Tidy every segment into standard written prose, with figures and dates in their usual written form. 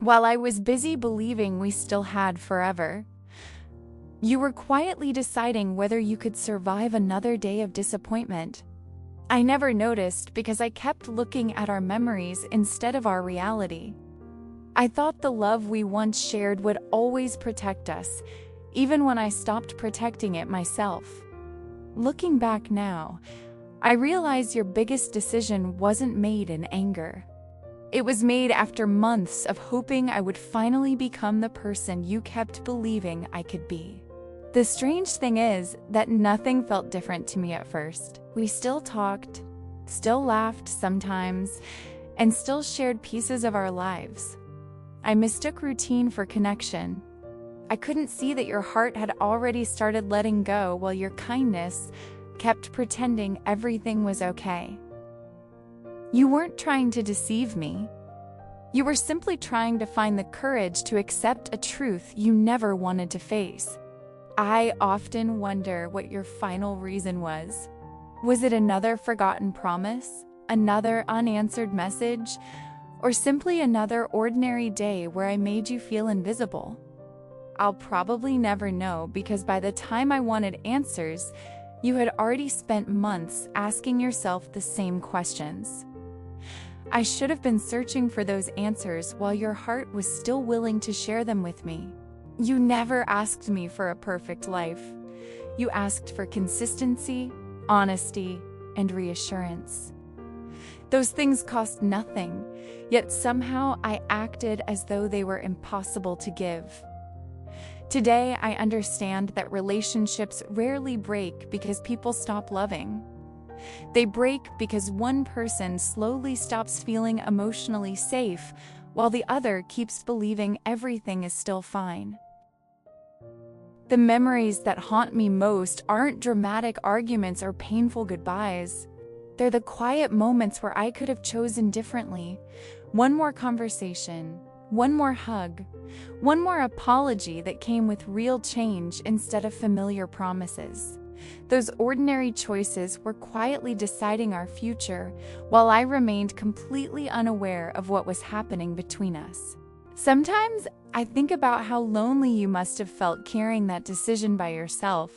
while I was busy believing we still had forever. You were quietly deciding whether you could survive another day of disappointment. I never noticed because I kept looking at our memories instead of our reality. I thought the love we once shared would always protect us, even when I stopped protecting it myself. Looking back now, I realize your biggest decision wasn't made in anger. It was made after months of hoping I would finally become the person you kept believing I could be. The strange thing is that nothing felt different to me at first. We still talked, still laughed sometimes, and still shared pieces of our lives. I mistook routine for connection. I couldn't see that your heart had already started letting go while your kindness kept pretending everything was okay. You weren't trying to deceive me. You were simply trying to find the courage to accept a truth you never wanted to face. I often wonder what your final reason was. Was it another forgotten promise, another unanswered message, or simply another ordinary day where I made you feel invisible? I'll probably never know because by the time I wanted answers, you had already spent months asking yourself the same questions. I should have been searching for those answers while your heart was still willing to share them with me. You never asked me for a perfect life. You asked for consistency, honesty, and reassurance. Those things cost nothing, yet somehow I acted as though they were impossible to give. Today, I understand that relationships rarely break because people stop loving. They break because one person slowly stops feeling emotionally safe, while the other keeps believing everything is still fine. The memories that haunt me most aren't dramatic arguments or painful goodbyes. They're the quiet moments where I could have chosen differently. One more conversation, one more hug, one more apology that came with real change instead of familiar promises. Those ordinary choices were quietly deciding our future, while I remained completely unaware of what was happening between us. Sometimes I think about how lonely you must have felt carrying that decision by yourself.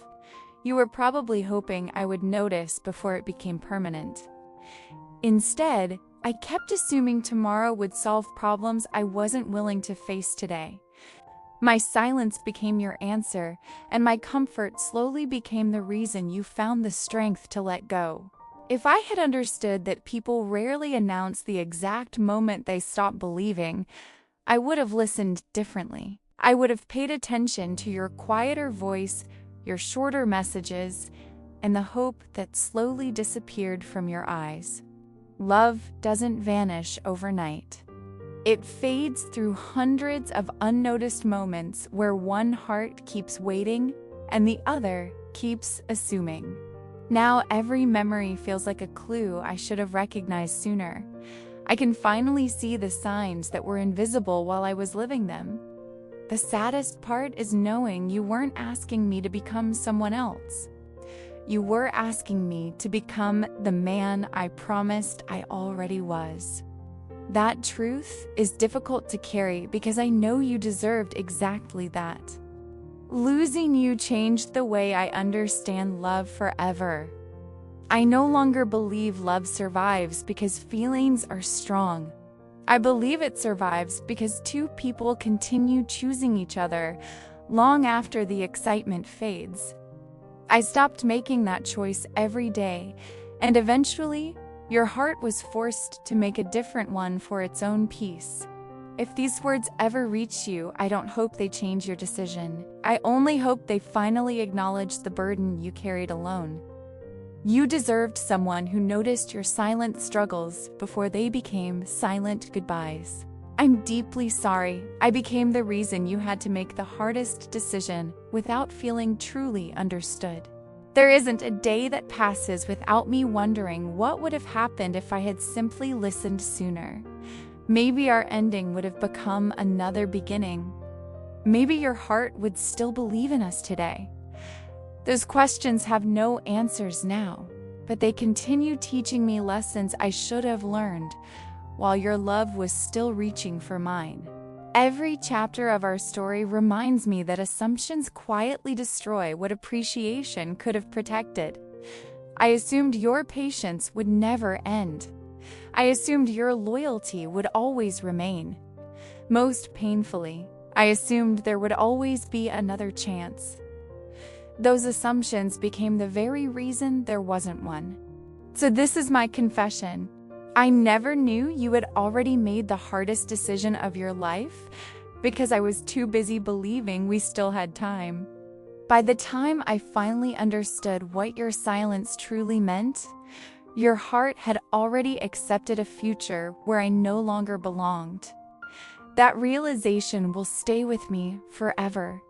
You were probably hoping I would notice before it became permanent. Instead, I kept assuming tomorrow would solve problems I wasn't willing to face today. My silence became your answer, and my comfort slowly became the reason you found the strength to let go. If I had understood that people rarely announce the exact moment they stop believing, I would have listened differently. I would have paid attention to your quieter voice, your shorter messages, and the hope that slowly disappeared from your eyes. Love doesn't vanish overnight. It fades through hundreds of unnoticed moments where one heart keeps waiting and the other keeps assuming. Now every memory feels like a clue I should have recognized sooner. I can finally see the signs that were invisible while I was living them. The saddest part is knowing you weren't asking me to become someone else. You were asking me to become the man I promised I already was. That truth is difficult to carry because I know you deserved exactly that. Losing you changed the way I understand love forever. I no longer believe love survives because feelings are strong. I believe it survives because two people continue choosing each other long after the excitement fades. I stopped making that choice every day, and eventually, your heart was forced to make a different one for its own peace. If these words ever reach you, I don't hope they change your decision. I only hope they finally acknowledge the burden you carried alone. You deserved someone who noticed your silent struggles before they became silent goodbyes. I'm deeply sorry I became the reason you had to make the hardest decision without feeling truly understood. There isn't a day that passes without me wondering what would have happened if I had simply listened sooner. Maybe our ending would have become another beginning. Maybe your heart would still believe in us today. Those questions have no answers now, but they continue teaching me lessons I should have learned while your love was still reaching for mine. Every chapter of our story reminds me that assumptions quietly destroy what appreciation could have protected. I assumed your patience would never end. I assumed your loyalty would always remain. Most painfully, I assumed there would always be another chance. Those assumptions became the very reason there wasn't one. So this is my confession. I never knew you had already made the hardest decision of your life because I was too busy believing we still had time. By the time I finally understood what your silence truly meant, your heart had already accepted a future where I no longer belonged. That realization will stay with me forever.